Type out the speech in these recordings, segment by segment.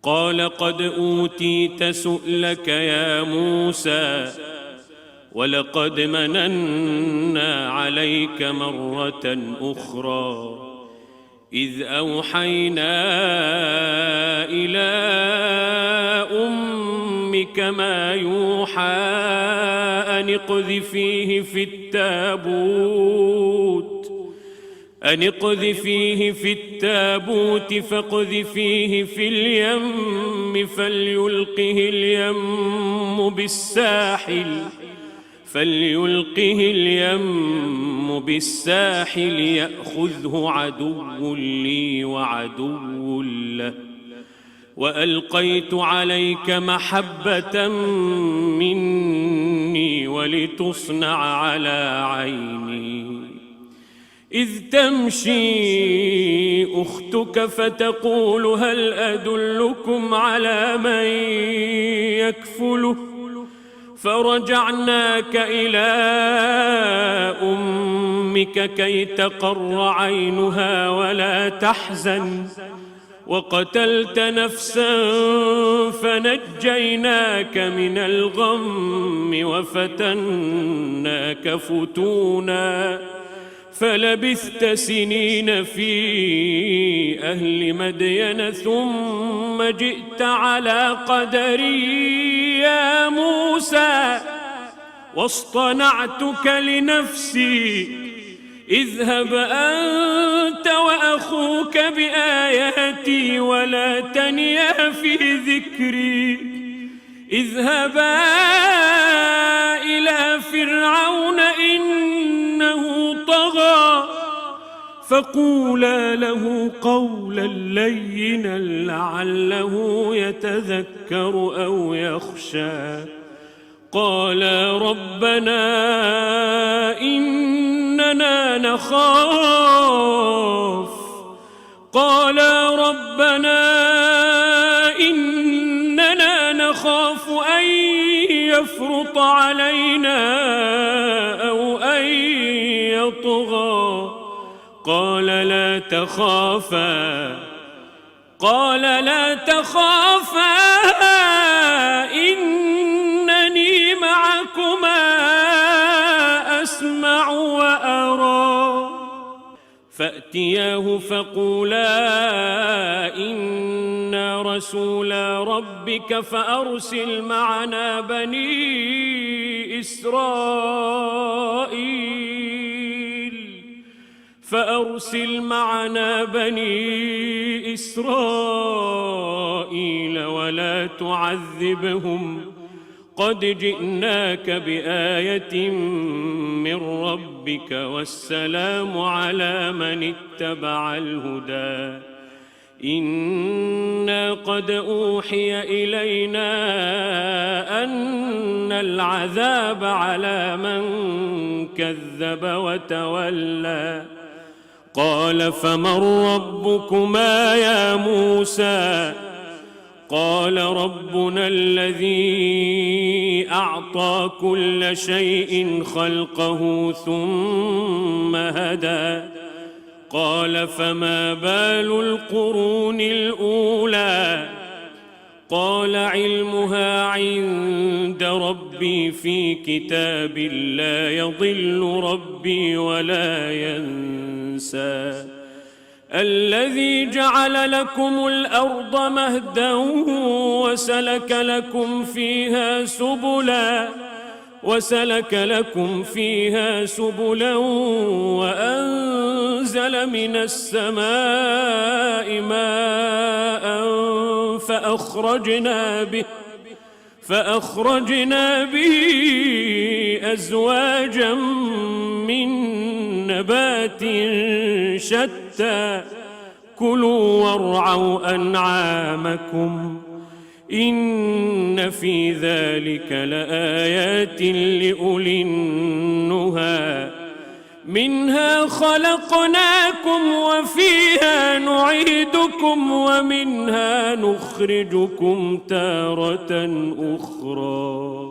قال قد أوتيت سؤلك يا موسى ولقد مننا عليك مرة أخرى إذ أوحينا إلى أمك ما يوحى أن اقذفيه في التابوت فاقذفيه في اليم فليلقه اليم بالساحل يأخذه عدو لي وعدو له وألقيت عليك محبة مني ولتصنع على عيني إذ تمشي أختك فتقول هل أدلكم على من يكفله فرجعناك إلى أمك كي تقر عينها ولا تحزن وقتلت نفسا فنجيناك من الغم وفتناك فتونا فلبثت سنين في أهل مدين ثم جئت على قدري يا موسى واصطنعتك لنفسي اذهب أنت وأخوك بآياتي ولا تنيا في ذكري اذهبا إلى فرعون إنه طغى فقولا له قولا لينا لعله يتذكر أو يخشى قالا ربنا إننا نخاف أن يفرط علينا أو أن يطغى قال لا تخافا إنني معكما أسمع وأرى فأتياه فقولا إنا رسولا ربك فأرسل معنا بني إسرائيل ولا تعذبهم قد جئناك بآية من ربك والسلام على من اتبع الهدى إنا قد أوحي إلينا أن العذاب على من كذب وتولى قال فمن ربكما يا موسى قال ربنا الذي أعطى كل شيء خلقه ثم هدى قال فما بال القرون الأولى قال علمها عند ربي في كتاب لا يضل ربي ولا ينسى الذي جعل لكم الأرض مهدا وسلك لكم فيها سبلا وأنزل من السماء ماء فأخرجنا به أزواجا من نبات شتى كلوا وارعوا أنعامكم إن في ذلك لآيات لأولي النهى منها خلقناكم وفيها نعيدكم ومنها نخرجكم تارة أخرى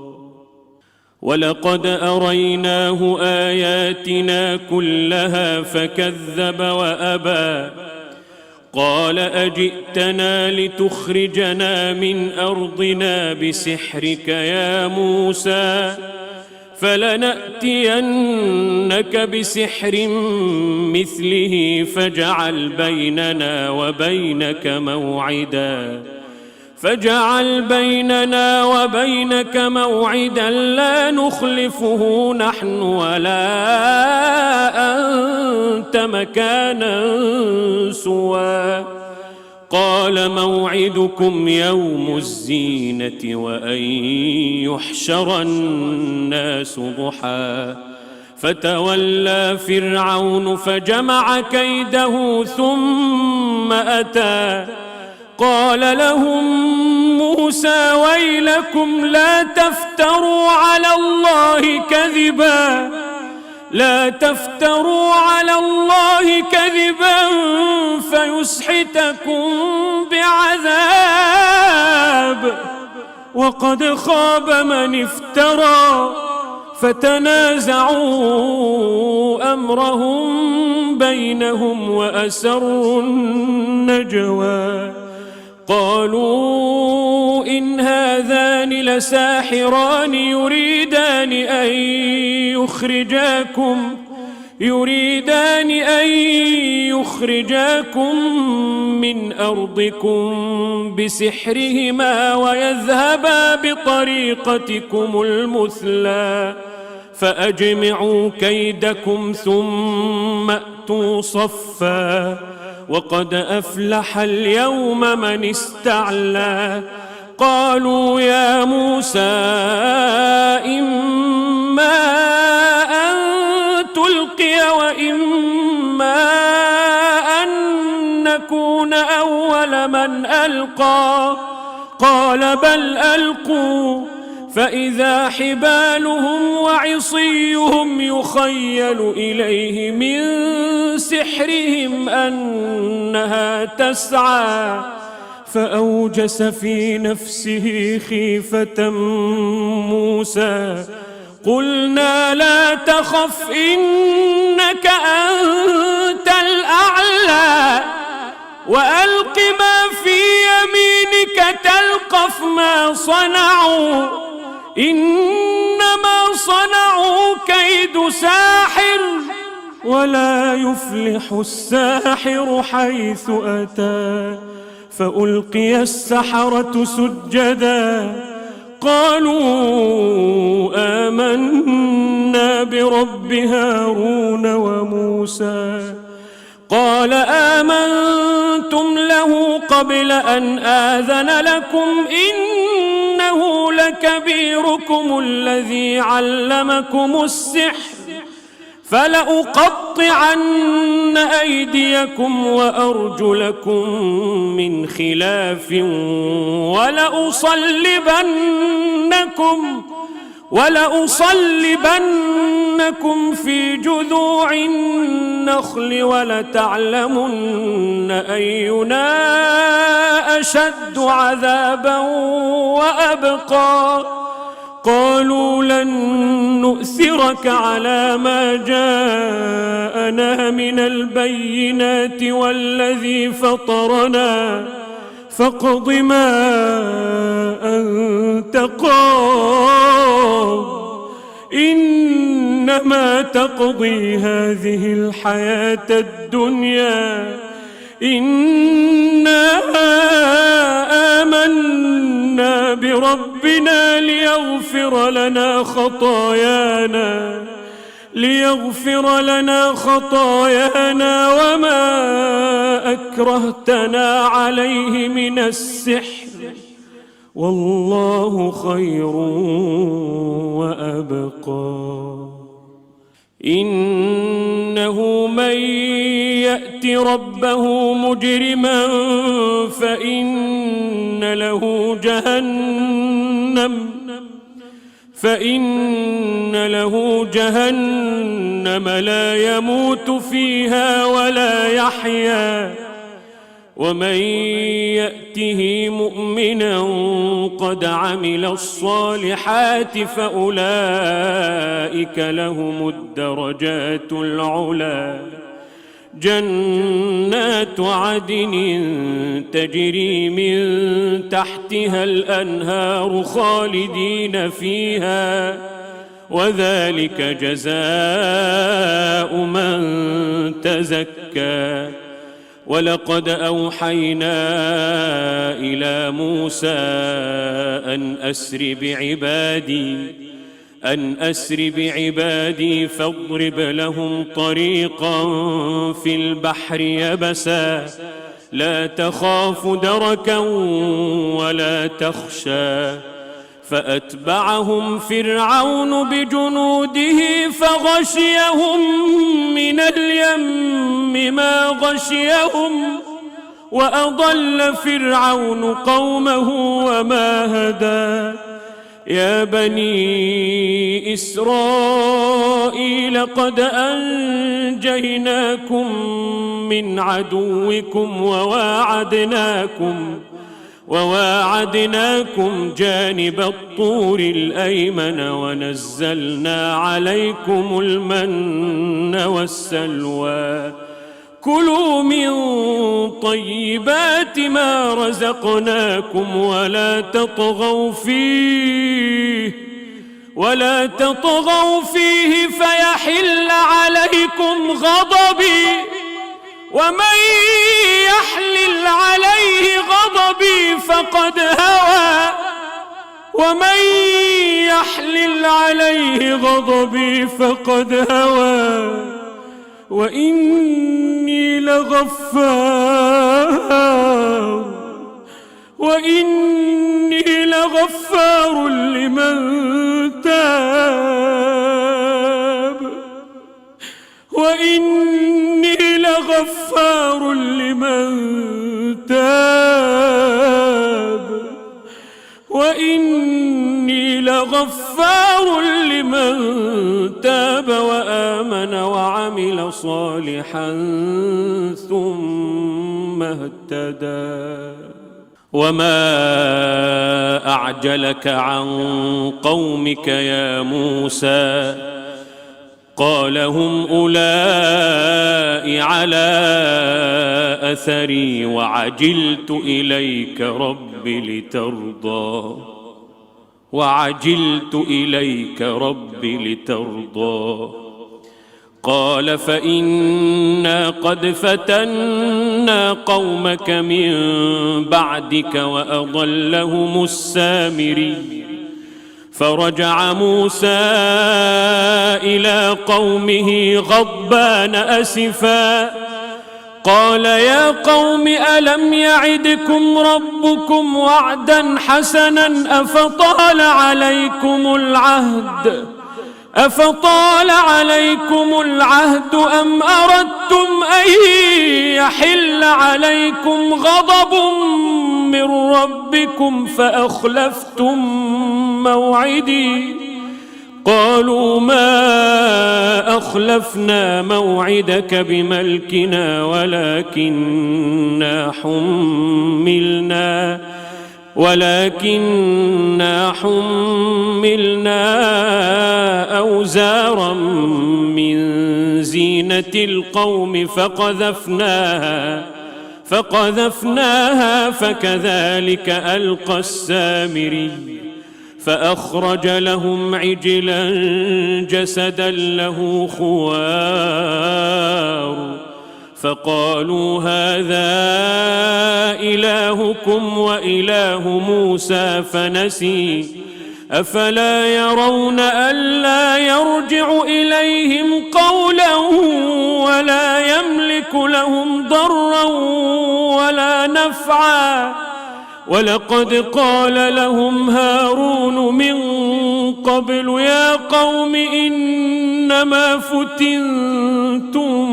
ولقد أريناه آياتنا كلها فكذب وأبى قال أجئتنا لتخرجنا من أرضنا بسحرك يا موسى فلنأتينك بسحر مثله فاجعل بيننا وبينك موعدا لا نخلفه نحن ولا أنت مكانا سوى قال موعدكم يوم الزينة وأن يحشر الناس ضحى فتولى فرعون فجمع كيده ثم أتى قال لهم موسى ويلكم لا تفتروا على الله كذبا فيسحتكم بعذاب وقد خاب من افترى فتنازعوا أمرهم بينهم وأسروا النجوى قالوا إن هذان لساحران يريدان أن يخرجاكم من أرضكم بسحرهما ويذهبا بطريقتكم المثلى فأجمعوا كيدكم ثم أتوا صفا وقد أفلح اليوم من استعلى قالوا يا موسى إما أن تلقي وإما أن نكون أول من ألقى قال بل ألقوا فإذا حبالهم وعصيهم يخيل إليه من سحرهم أنها تسعى فأوجس في نفسه خيفة موسى قلنا لا تخف إنك أنت الأعلى وألق ما في يمينك تلقف ما صنعوا إنما صنعوا كيد ساحر ولا يفلح الساحر حيث أتى فألقي السحرة سجدا قالوا آمنا برب هارون وموسى قال آمنتم له قبل أن آذن لكم إنه لكبيركم الذي علمكم السحر فلأقطعن أيديكم وأرجلكم من خلاف ولأصلبنكم في جذوع النخل ولتعلمن أينا أشد عذابا وأبقى قالوا لن نؤثرك على ما جاءنا من البينات والذي فطرنا فاقض ما أنت قاض إنما تقضي هذه الحياة الدنيا إنا آمنا بربنا ليغفر لنا خطايانا وما أكرهتنا عليه من السحر والله خير وأبقى إنه من يأت ربه مجرما فإن له جهنم لا يموت فيها ولا يحيا ومن يأته مؤمنا قد عمل الصالحات فأولئك لهم الدرجات العلى جنات عدن تجري من تحتها الأنهار خالدين فيها وذلك جزاء من تزكى. ولقد أوحينا إلى موسى أن أسر بعبادي فاضرب لهم طريقا في البحر يبسا لا تخاف دركا ولا تخشى. فأتبعهم فرعون بجنوده فغشيهم من اليم ما غشيهم وأضل فرعون قومه وما هدى. يا بني إسرائيل قد أنجيناكم من عدوكم وواعدناكم جانب الطور الأيمن ونزلنا عليكم المن والسلوى. كلوا من طيبات ما رزقناكم ولا تطغوا فيه فيحل عليكم غضبي ومن يحلل عليه غضبي فقد هوى وإني لغفار لمن تاب وآمن وعمل صالحا ثم اهتدى. وما أعجلك عن قومك يا موسى قال هم أولئك على أثري وعجلت إليك رب لترضى. قال فإنا قد فتنا قومك من بعدك وأضلهم السامري. فرجع موسى إلى قومه غضبان أسفا قال يا قوم ألم يعدكم ربكم وعدا حسنا أفطال عليكم العهد أم أردتم أن يحل عليكم غضب من ربكم فأخلفتم موعدي. قالوا ما أخلفنا موعدك بملكنا ولكننا حملنا أوزارا من زينة القوم فقذفناها فكذلك ألقى السامري. فأخرج لهم عجلا جسدا له خوار فقالوا هذا إلهكم وإله موسى فنسي. أفلا يرون ألا يرجع إليهم قولا ولا يملك لهم ضرا ولا نفعا. ولقد قال لهم هارون من قبل يا قوم إنما فتنتم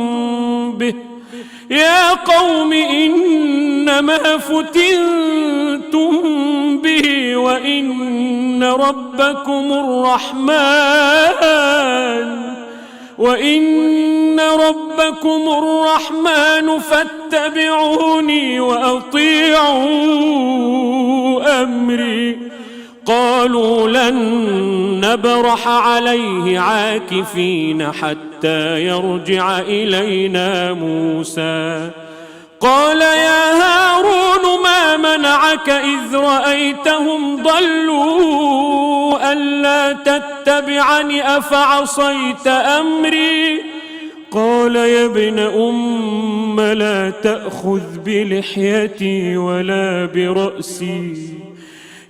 به وإن ربكم الرحمن فاتبعوني وأطيعوا أمري. قالوا لن نبرح عليه عاكفين حتى حتى يرجع إلينا موسى. قال يا هارون ما منعك إذ رأيتهم ضلوا ألا تتبعني أفعصيت أمري؟ قال يا ابن أم لا تأخذ بلحيتي ولا برأسي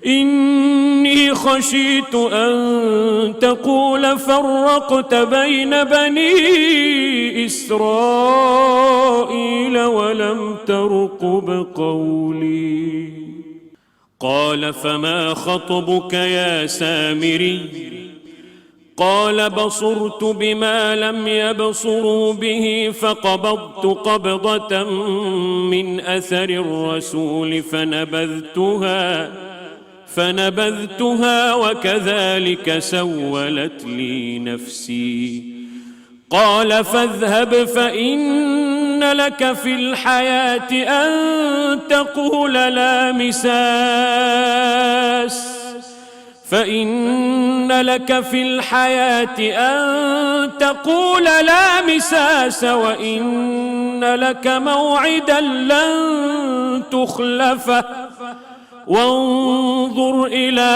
إني خشيت أن تقول فرقت بين بني إسرائيل ولم ترقب قولي. قال فما خطبك يا سامري؟ قال بصرت بما لم يبصروا به فقبضت قبضة من أثر الرسول فنبذتها وكذلك سولت لي نفسي. قال فاذهب فإن لك في الحياة أن تقول لا مساس وإن لك موعدا لن تخلفه وانظر إلى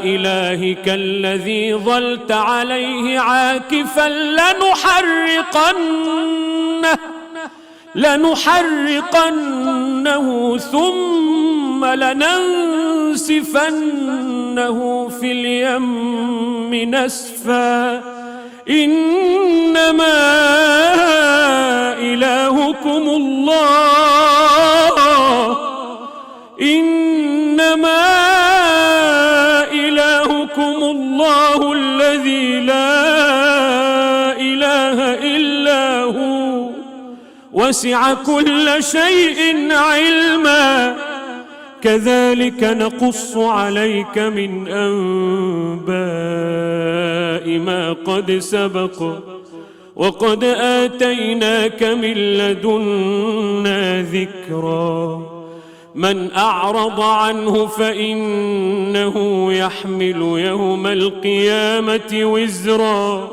إلهك الذي ظلت عليه عاكفا لنحرقنه ثم لننسفنه في اليم نسفا إنما إلهكم الله الذي لا إله إلا هو وسع كل شيء علما كذلك نقص عليك من أنباء ما قد سبق وقد آتيناك من لدنا ذكرا. من أعرض عنه فإنه يحمل يوم القيامة وزرا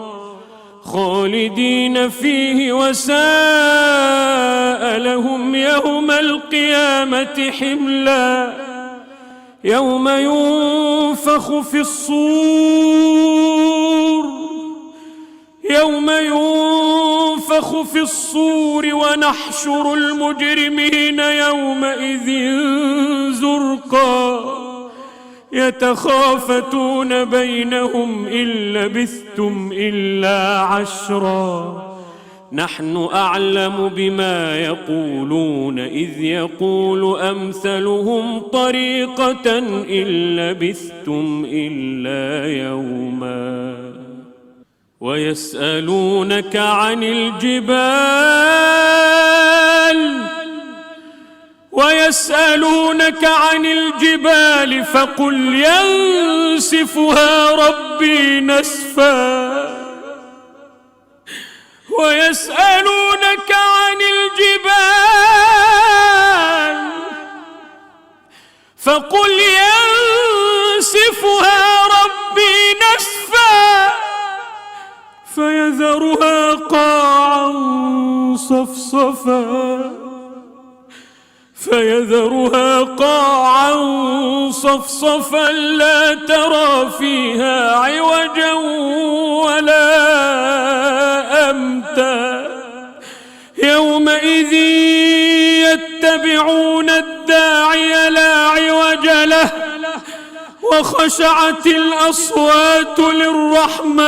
خالدين فيه وساء لهم يوم القيامة حملا. يوم ينفخ في الصور ونحشر المجرمين يومئذ زرقا يتخافتون بينهم إن لبثتم إلا عشرا نحن أعلم بما يقولون إذ يقول أمثلهم طريقة إن لبثتم إلا يوما. ويسألونك عن الجبال فقل ينسفها ربي نسفا. ويسألونك عن الجبال فقل ينسفها ربي نسفا فيذرها قاعا صفصفا لا ترى فيها عوجا ولا أمتا. يومئذ يتبعون الداعي لا عوج له وخشعت الأصوات للرحمن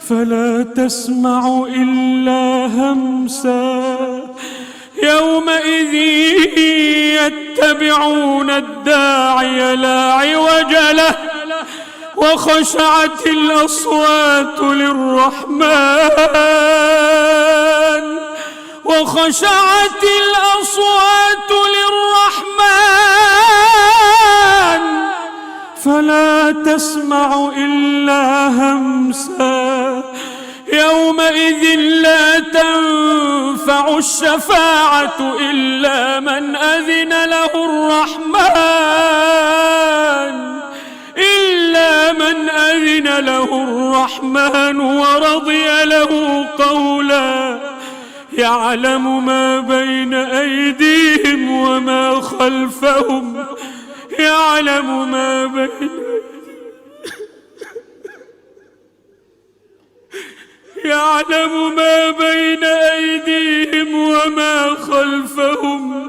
فلا تسمع إلا همسا. يومئذ يتبعون الداعي لا عوج له وخشعت الأصوات للرحمن فلا تسمع إلا همسا. يومئذ لا تنفع تنفع الشفاعة إلا من أذن له الرحمن ورضي له قولا يعلم ما بين أيديهم وما خلفهم يعلم ما بين أيديهم وما خلفهم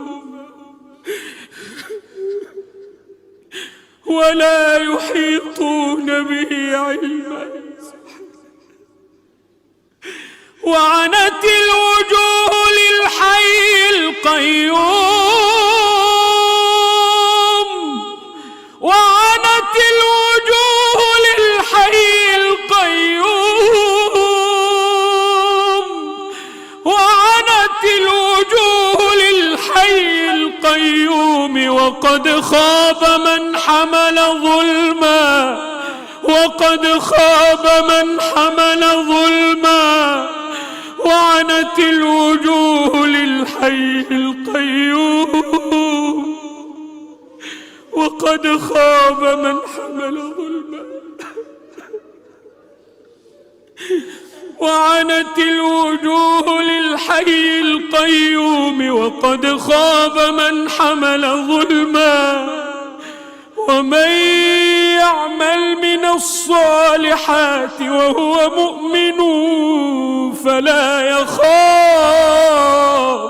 ولا يحيطون به علما وعنت الوجوه للحي القيوم وعنت الوجوه للحي القيوم وعنت الوجوه للحي القيوم وقد خاب من حمل ظلما وعنت الوجوه للحي القيوم وقد خاب من حمل ظلما وعنت الوجوه للحي القيوم وقد خاب من حمل ظلما ومن يعمل من الصالحات وهو مؤمن فلا يخاف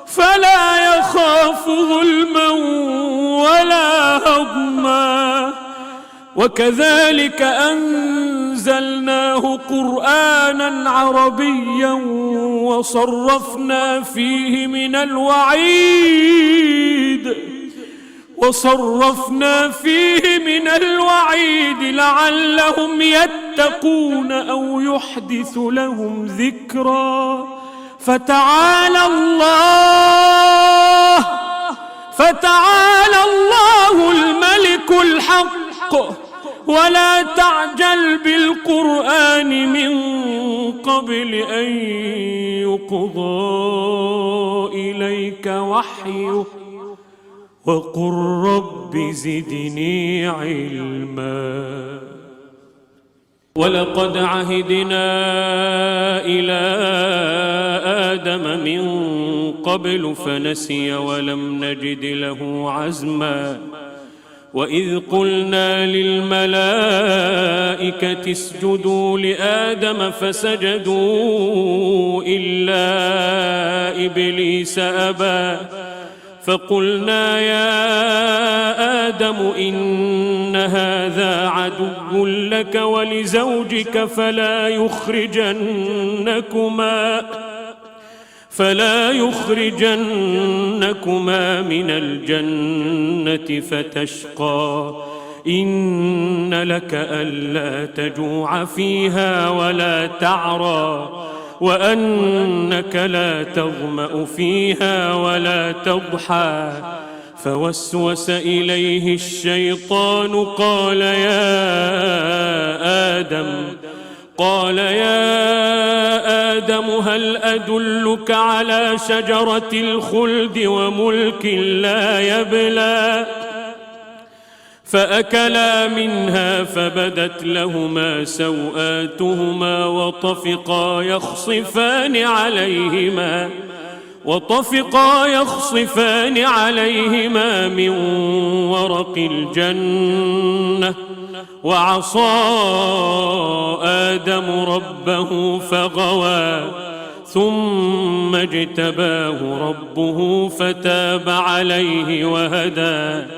فلا يخاف ظلما ولا هضما وكذلك أنزلناه قرآنا عربيا وصرفنا فيه من الوعيد لعلهم يتقون أو يحدث لهم ذكرا فتعالى الله الملك الحق ولا تعجل بالقرآن من قبل أن يقضى إليك وحيه وقل رب زدني علما ولقد عهدنا إلى آدم من قبل فنسي ولم نجد له عزما وإذ قلنا للملائكة اسجدوا لآدم فسجدوا إلا إبليس أبى فقلنا يا آدم إن هذا عدو لك ولزوجك فلا يخرجنكما من الجنة فتشقى إن لك ألا تجوع فيها ولا تعرى وأنك لا تظمأ فيها ولا تضحى فوسوس إليه الشيطان قال يا آدم هل أدلك على شجرة الخلد وملك لا يبلى فأكلا منها فبدت لهما سوآتهما وطفقا يخصفان عليهما من ورق الجنة وعصى آدم ربه فغوى ثم اجتباه ربه فتاب عليه وهدى